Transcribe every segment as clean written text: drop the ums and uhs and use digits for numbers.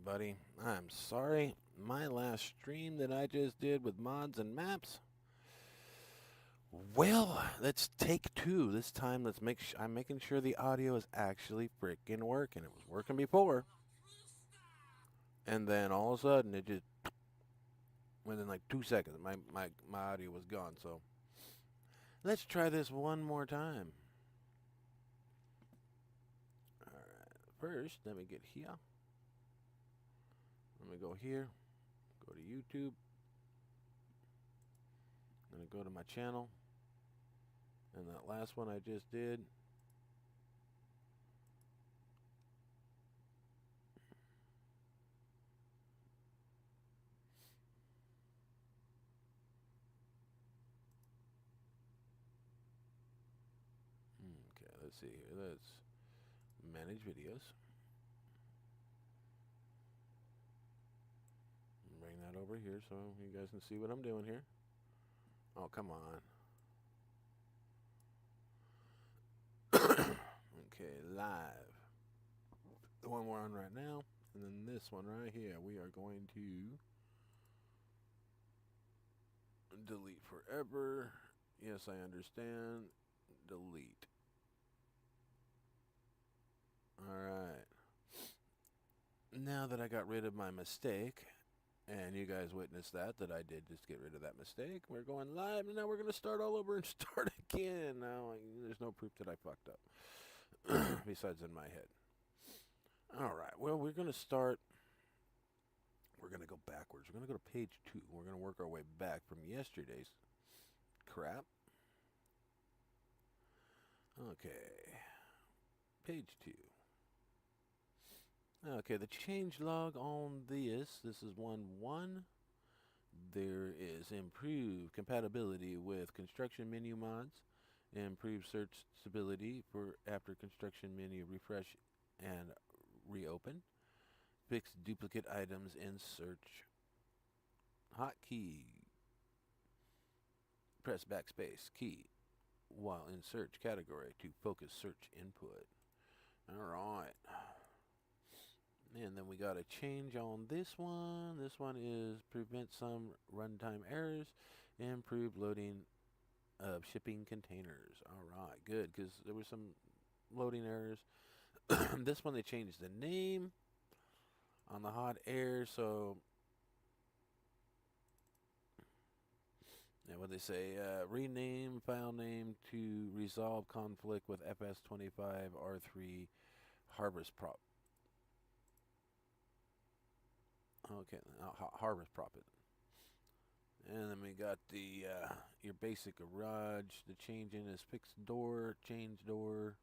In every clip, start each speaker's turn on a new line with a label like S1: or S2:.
S1: everybody. I'm sorry. My last stream that I just did with mods and maps. Well, let's take two. This time, I'm making sure the audio is actually freaking working. It was working before. And then all of a sudden, it just, within like 2 seconds, my audio was gone. So, let's try this one more time. Alright, first, let me get here. Let me go here. Go to YouTube. I'm going to go to my channel. And that last one I just did. Okay, let's see here. Let's manage videos. Bring that over here so you guys can see what I'm doing here. Oh, come on. Okay, live. The one we're on right now, and then this one right here. We are going to delete forever. Yes, I understand. Delete. Alright. Now that I got rid of my mistake, and you guys witnessed that I did just get rid of that mistake, we're going live, and now we're going to start all over and start again. Now, there's no proof that I fucked up. Besides in my head. Alright, well, we're going to start. We're going to go backwards. We're going to go to page 2. We're going to work our way back from yesterday's crap. Okay. Page 2. Okay, the change log on this is 1.1. There is improved compatibility with construction menu mods, improved search stability for after construction menu refresh and reopen, fixed duplicate items in search hotkey, press backspace key while in search category to focus search input. Alright. And then we got a change on this one. This one is prevent some runtime errors, improve loading of shipping containers. Alright, good, because there were some loading errors. This one they changed the name on the hot air, so what they say, rename file name to resolve conflict with FS25 R3 harvest prop. Okay, harvest profit. And then we got the your basic garage. The change in is fixed door, change door.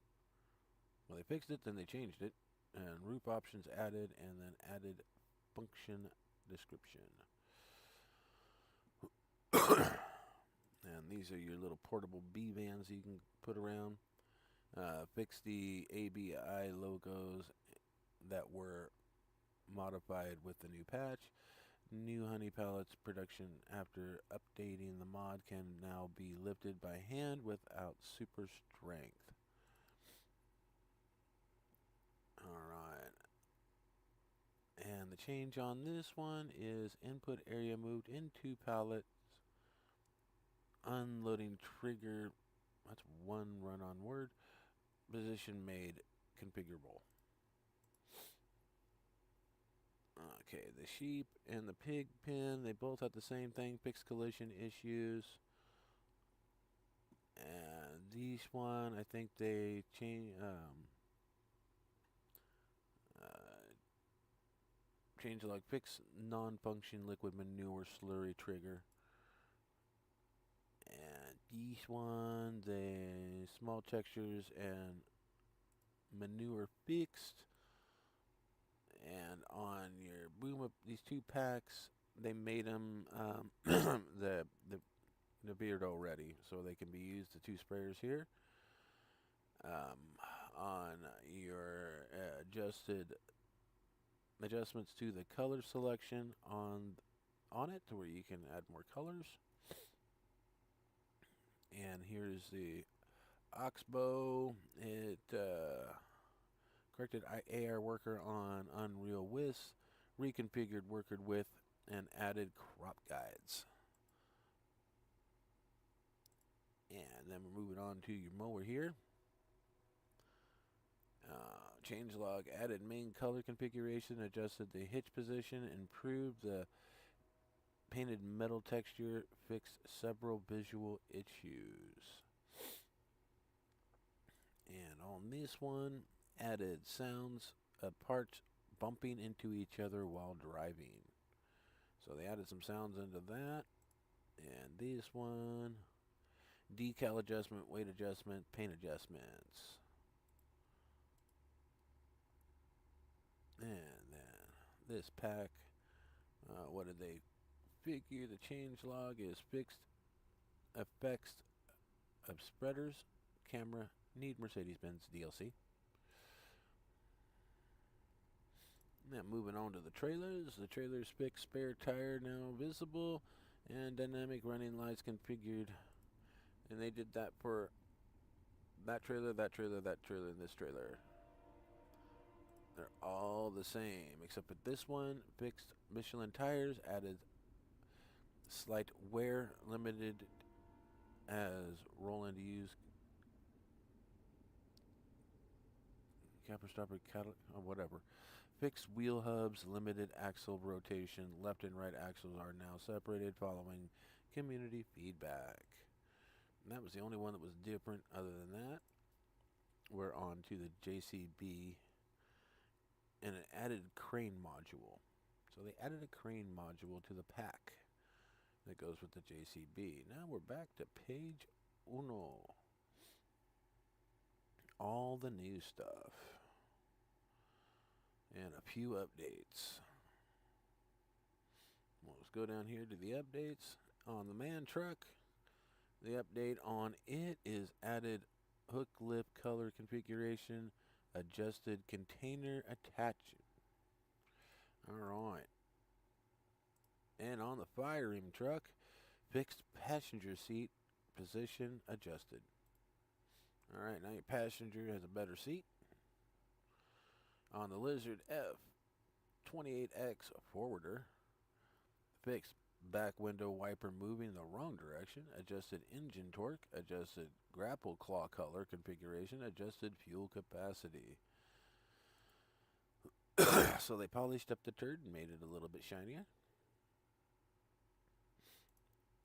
S1: Well, they fixed it, then they changed it. And roof options added, and then added function description. And these are your little portable B vans you can put around. Fix the ABI logos that were modified with the new patch. New honey pellets production after updating the mod can now be lifted by hand without super strength. Alright. And the change on this one is input area moved into pallets. Unloading trigger, that's one run on word. Position made configurable. Okay, the sheep and the pig pen, they both have the same thing, fixed collision issues. And these one, I think they change like fix non-function liquid manure slurry trigger. And these one, the small textures and manure fixed. And on your boom up, these two packs, they made them the Beardo ready, so they can be used. The two sprayers here. On your adjustments to the color selection on it, to where you can add more colors. And here's the Oxbow. It corrected AR worker on Unreal Wisp, reconfigured worker width, and added crop guides. And then we're moving on to your mower here. Changelog added main color configuration, adjusted the hitch position, improved the painted metal texture, fixed several visual issues. And on this one, added sounds of parts bumping into each other while driving. So they added some sounds into that. And this one, decal adjustment, weight adjustment, paint adjustments. And then this pack, what did they figure? The changelog is fixed effects of spreaders, camera, need Mercedes-Benz DLC. Now moving on to the trailers. The trailer's fixed spare tire now visible, and dynamic running lights configured. And they did that for that trailer, that trailer, that trailer, and this trailer. They're all the same, except for this one, fixed Michelin tires, added slight wear, limited as roll-in to use. Capper stopper, or whatever. Fixed wheel hubs, limited axle rotation, left and right axles are now separated following community feedback. And that was the only one that was different. Other than that, we're on to the JCB and an added crane module. So they added a crane module to the pack that goes with the JCB. Now we're back to page uno. All the new stuff. And a few updates. Well, let's go down here to the updates. On the man truck, the update on it is added hook lip color configuration, adjusted container attachment. Alright. And on the firing truck, fixed passenger seat position adjusted. Alright, now your passenger has a better seat. On the Lizard F28X forwarder, fixed back window wiper moving in the wrong direction, adjusted engine torque, adjusted grapple claw color configuration, adjusted fuel capacity. So they polished up the turd and made it a little bit shinier.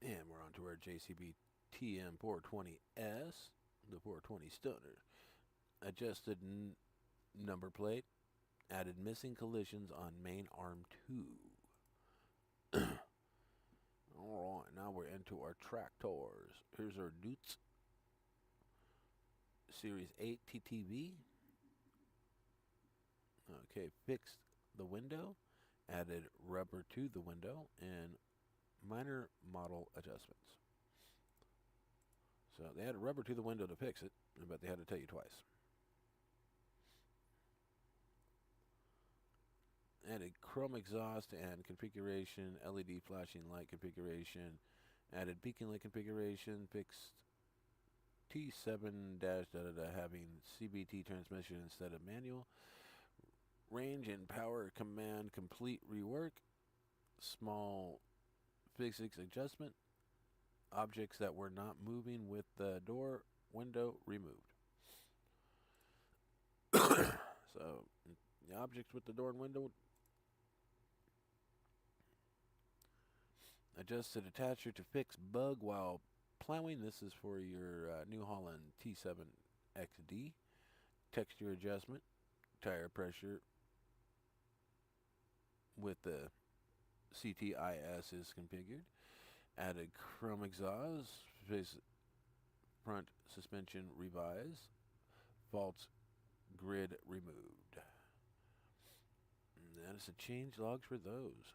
S1: And we're on to our JCB TM420S, the 420 Stunner. Adjusted number plate, added missing collisions on main arm 2. Alright, now we're into our tractors. Here's our Dutz Series 8 TTV. Okay, fixed the window, added rubber to the window, and minor model adjustments. So they added rubber to the window to fix it, but they had to tell you twice. Added chrome exhaust and configuration, LED flashing light configuration, added beacon light configuration, fixed T7 having CBT transmission instead of manual, range and power command complete rework, small physics adjustment, objects that were not moving with the door window removed. So the objects with the door and window, adjusted attacher to fix bug while plowing. This is for your New Holland T7 XD. Texture adjustment, tire pressure with the CTIS is configured. Added chrome exhaust, front suspension revised, faults grid removed. And that is the change logs for those.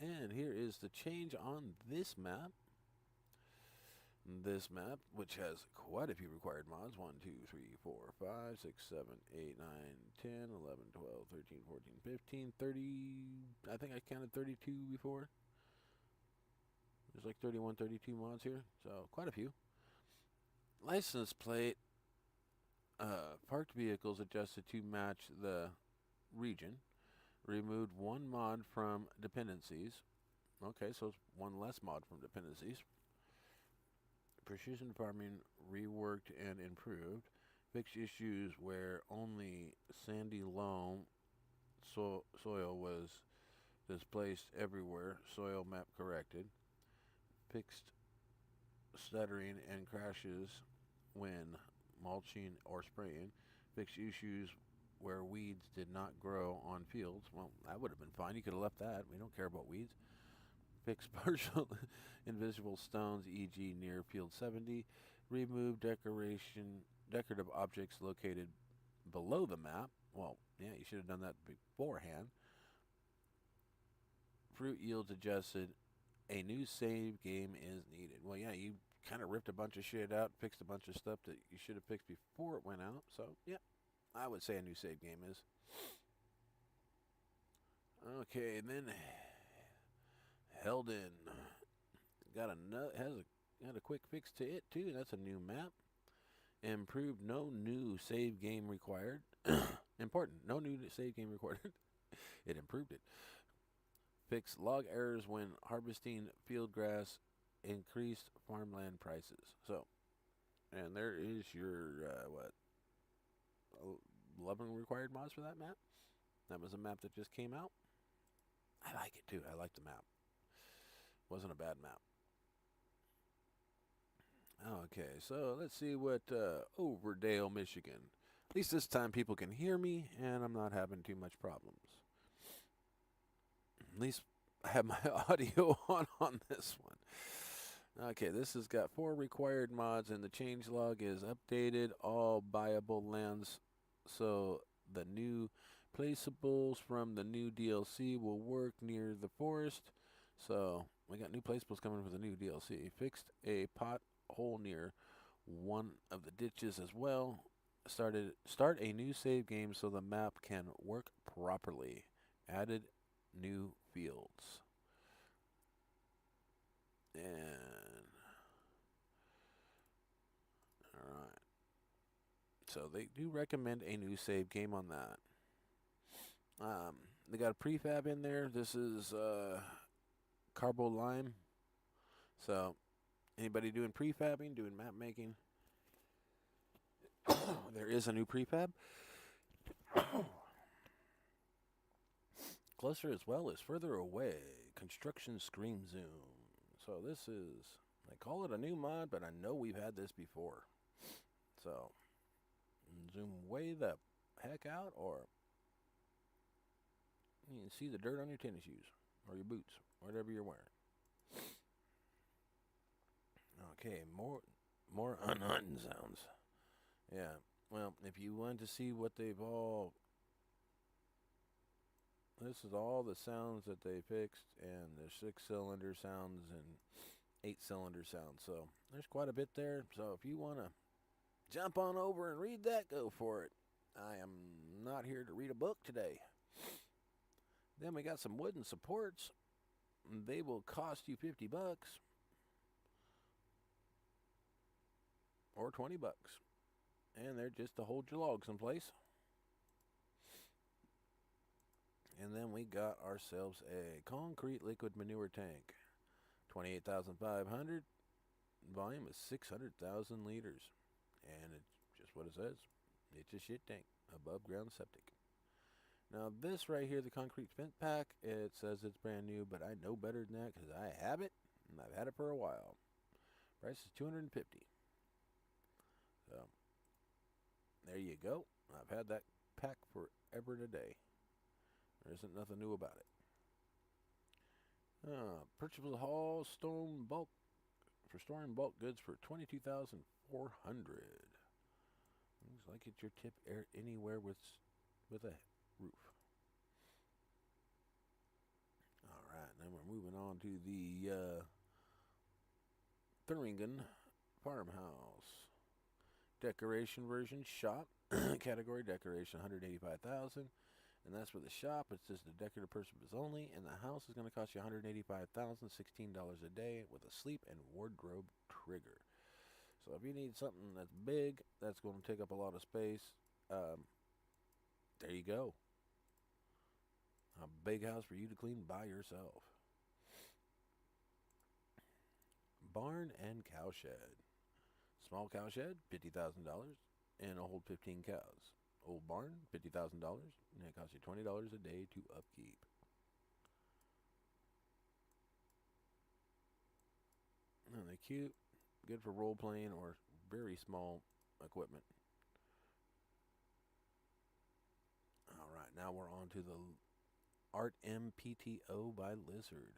S1: And here is the change on this map. This map, which has quite a few required mods, 1, 2, 3, 4, 5, 6, 7, 8, 9, 10, 11, 12, 13, 14, 15, 30, I think I counted 32 before. There's like 31, 32 mods here, so quite a few. License plate, parked vehicles adjusted to match the region. Removed one mod from dependencies. Okay, so it's one less mod from dependencies. Precision farming reworked and improved. Fixed issues where only sandy loam soil was displaced everywhere. Soil map corrected. Fixed stuttering and crashes when mulching or spraying. Fixed issues where weeds did not grow on fields. Well, that would have been fine. You could have left that. We don't care about weeds. Fix partial invisible stones, e.g. near field 70. Remove decorative objects located below the map. Well, yeah, you should have done that beforehand. Fruit yields adjusted. A new save game is needed. Well, yeah, you kind of ripped a bunch of shit out, fixed a bunch of stuff that you should have fixed before it went out. So, yeah, I would say a new save game is. Okay, and then Helden had a quick fix to it too. That's a new map. Improved, no new save game required. Important, no new save game required. It improved it. Fixed log errors when harvesting field grass. Increased farmland prices. So, and there is your 11 required mods for that map. That was a map that just came out. I like it too. I like the map. Wasn't a bad map. Okay, so let's see what Overdale, Michigan. At least this time people can hear me, and I'm not having too much problems. At least I have my audio on this one. Okay, this has got 4 required mods, and the changelog is updated. All buyable lands, so the new placeables from the new DLC will work near the forest. So we got new placeables coming for the new DLC. Fixed a pothole near one of the ditches as well. Start a new save game so the map can work properly. Added new fields. And alright. So they do recommend a new save game on that. They got a prefab in there. This is Carbo Lime. So anybody doing prefabbing, doing map making, there is a new prefab. Closer as well as further away. Construction screen zoom. So this is, they call it a new mod, but I know we've had this before. So zoom way the heck out, or you can see the dirt on your tennis shoes or your boots, whatever you're wearing. Okay, more unhunting sounds. Yeah, well, if you want to see what they've all, this is all the sounds that they fixed, and there's 6-cylinder sounds and 8-cylinder sounds. So there's quite a bit there. So if you want to jump on over and read that, go for it. I am not here to read a book today. Then we got some wooden supports. They will cost you $50 or $20, and they're just to hold your logs in place. And then we got ourselves a concrete liquid manure tank, 28,500. Volume is 600,000 liters, and it's just what it says. It's a shit tank, above ground septic. Now this right here, the concrete vent pack, it says it's brand new, but I know better than that because I have it, and I've had it for a while. Price is $250. So there you go. I've had that pack forever today. There isn't nothing new about it. Purchasable haul stone bulk for storing bulk goods for $22,400. Looks like it's your tip anywhere with a roof. All right, then we're moving on to the Thuringen farmhouse decoration version shop. Category decoration, $185,000. And that's for the shop. It's just a decorative purpose only. And the house is going to cost you $185,000, $16 a day with a sleep and wardrobe trigger. So if you need something that's big, that's going to take up a lot of space, there you go. A big house for you to clean by yourself. Barn and cow shed. Small cow shed, $50,000, and it'll hold 15 cows. Old barn, $50,000, and it costs you $20 a day to upkeep. And they're cute, good for role playing or very small equipment. All right, now we're on to the Art MPTO by Lizard.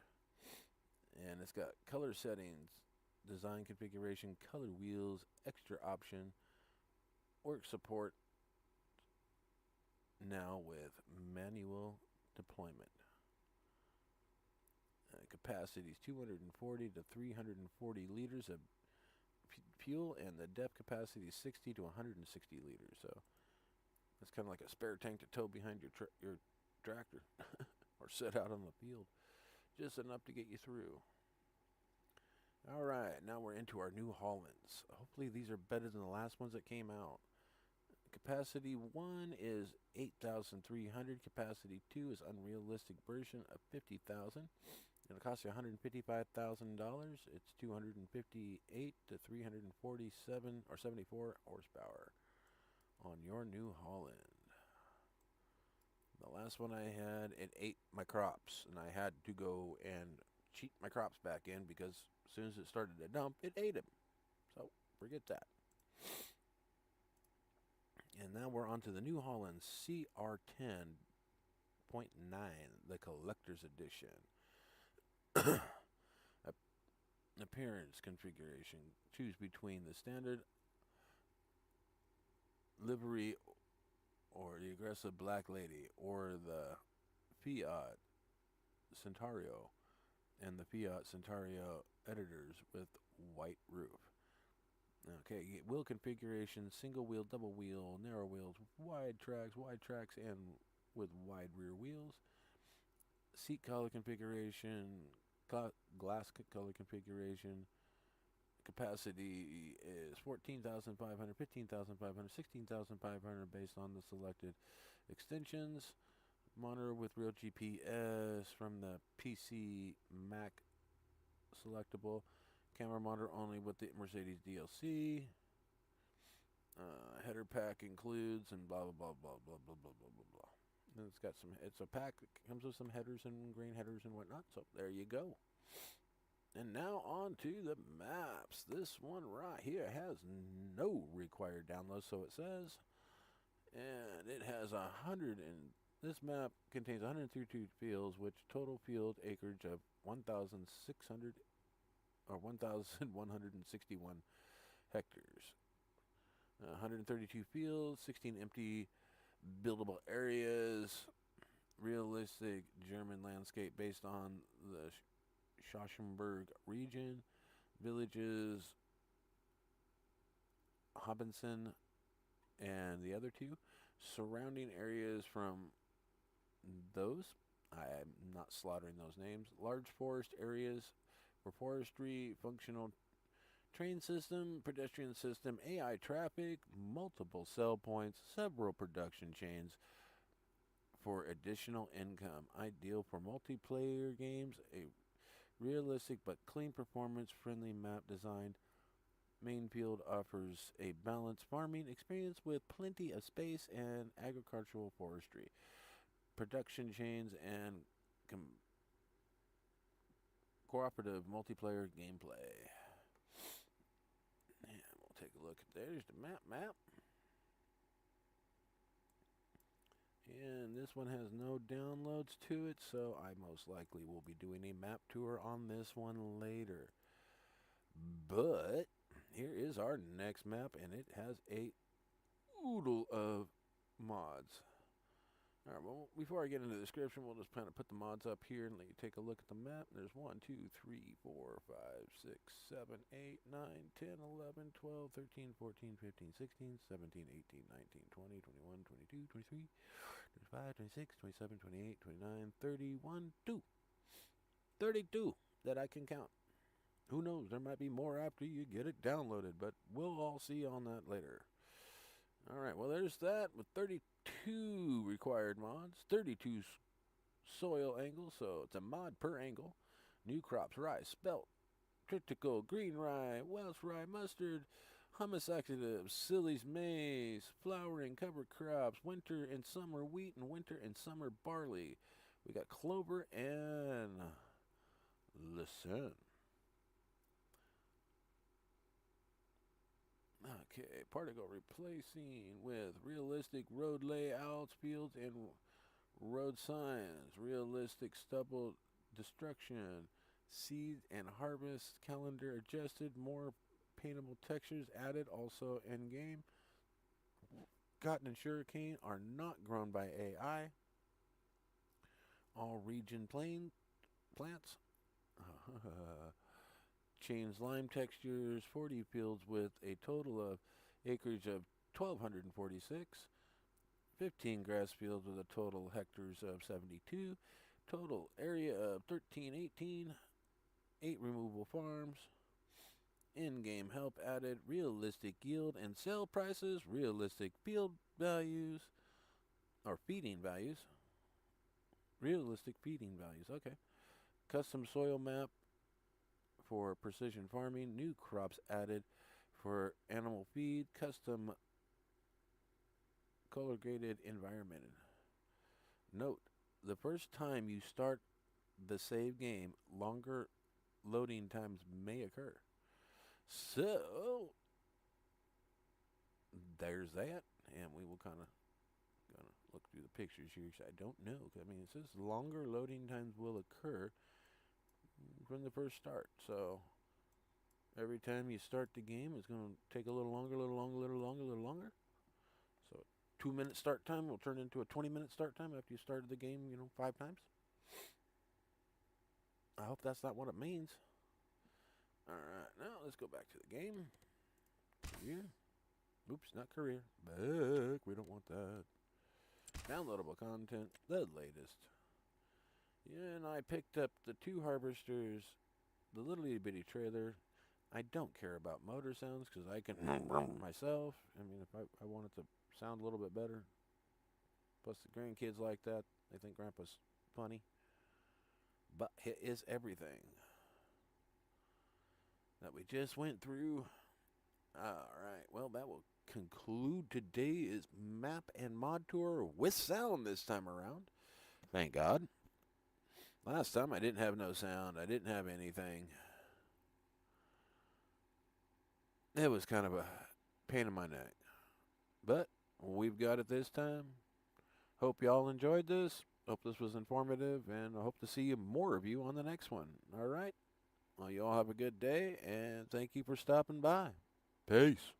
S1: And it's got color settings, design configuration, color wheels, extra option, work support now with manual deployment. Capacity is 240 to 340 liters of fuel, and the depth capacity is 60 to 160 liters. So it's kind of like a spare tank to tow behind your tractor or set out on the field. Just enough to get you through. All right, now we're into our New Hollands. Hopefully these are better than the last ones that came out. Capacity 1 is 8,300. Capacity 2 is unrealistic version of 50,000. It'll cost you $155,000. It's 258 to 347 or 74 horsepower on your New Holland. The last one I had, it ate my crops, and I had to go and cheat my crops back in because as soon as it started to dump, it ate them. So forget that. And now we're on to the New Holland CR10.9, the Collector's Edition. Appearance configuration. Choose between the standard livery or the aggressive black lady or the Fiat Centauro and the Fiat Centauro editors with white roof. Okay, wheel configuration, single wheel, double wheel, narrow wheels, wide tracks, and with wide rear wheels. Seat color configuration, glass color configuration. Capacity is 14,500, 15,500, 16,500 based on the selected extensions. Monitor with real GPS from the PC Mac selectable. Camera monitor only with the Mercedes DLC. Header pack includes and blah blah blah blah blah blah blah blah blah blah. And it's got some. It's a pack that comes with some headers and grain headers and whatnot. So there you go. And now on to the maps. This one right here has no required download, so it says, and it has 100 and this map contains 132 fields, which total field acreage of 1,600 or 1,161 hectares. 132 fields, 16 empty buildable areas, realistic German landscape based on the Schauschenberg region, villages, Hobinson, and the other two. Surrounding areas from those, I'm not slaughtering those names. Large forest areas for forestry, functional train system, pedestrian system, AI traffic, multiple sell points, several production chains for additional income. Ideal for multiplayer games, a realistic but clean performance-friendly map design. Main field offers a balanced farming experience with plenty of space and agricultural forestry. Production chains and cooperative multiplayer gameplay. And we'll take a look at there's the map. And this one has no downloads to it, so I most likely will be doing a map tour on this one later. But here is our next map, and it has a oodle of mods. Alright, well, before I get into the description, we'll just kind of put the mods up here and let you take a look at the map. There's 1, 2, 3, 4, 5, 6, 7, 8, 9, 10, 11, 12, 13, 14, 15, 16, 17, 18, 19, 20, 21, 22, 23, 25, 26, 27, 28, 29, 31, 2. 32 that I can count. Who knows, there might be more after you get it downloaded, but we'll all see on that later. Alright, well there's that with 32 required mods, 32 soil angle, so it's a mod per angle. New crops, rye, spelt, critical, green rye, Welsh rye, mustard, hummus active, sillies, maize, flowering, cover crops, winter and summer wheat, and winter and summer barley. We got clover and lucerne. Okay, particle replacing with realistic road layouts, fields, and road signs, realistic stubble destruction, seed and harvest calendar adjusted, more paintable textures added, also in game. Cotton and sugarcane are not grown by AI. All region plain plants. Change lime textures, 40 fields with a total of acreage of 1,246. 15 grass fields with a total hectares of 72. Total area of 1318. 8 removable farms. In-game help added. Realistic yield and sale prices. Realistic field values. Or feeding values. Realistic feeding values. Okay. Custom soil map for precision farming. New crops added for animal feed. Custom color graded environment. Note, the first time you start the save game, longer loading times may occur. So, there's that. And we will kind of look through the pictures here. I don't know. I mean, it says longer loading times will occur from the first start. So, every time you start the game, it's going to take a little longer, a little longer, a little longer, a little longer. So, 2-minute start time will turn into a 20-minute start time after you started the game, 5 times. I hope that's not what it means. Alright, now let's go back to the game. Career. Oops, not career. Back. We don't want that. Downloadable content. The latest. Yeah, and I picked up the 2 harvesters, the little itty bitty trailer. I don't care about motor sounds because I can myself. I mean, if I want it to sound a little bit better. Plus the grandkids like that. They think Grandpa's funny. But it is everything that we just went through. Alright, well, that will conclude today's map and mod tour with sound this time around. Thank God. Last time I didn't have no sound. I didn't have anything. It was kind of a pain in my neck. But we've got it this time. Hope y'all enjoyed this. Hope this was informative, and I hope to see more of you on the next one. All right? Well, y'all have a good day, and thank you for stopping by. Peace.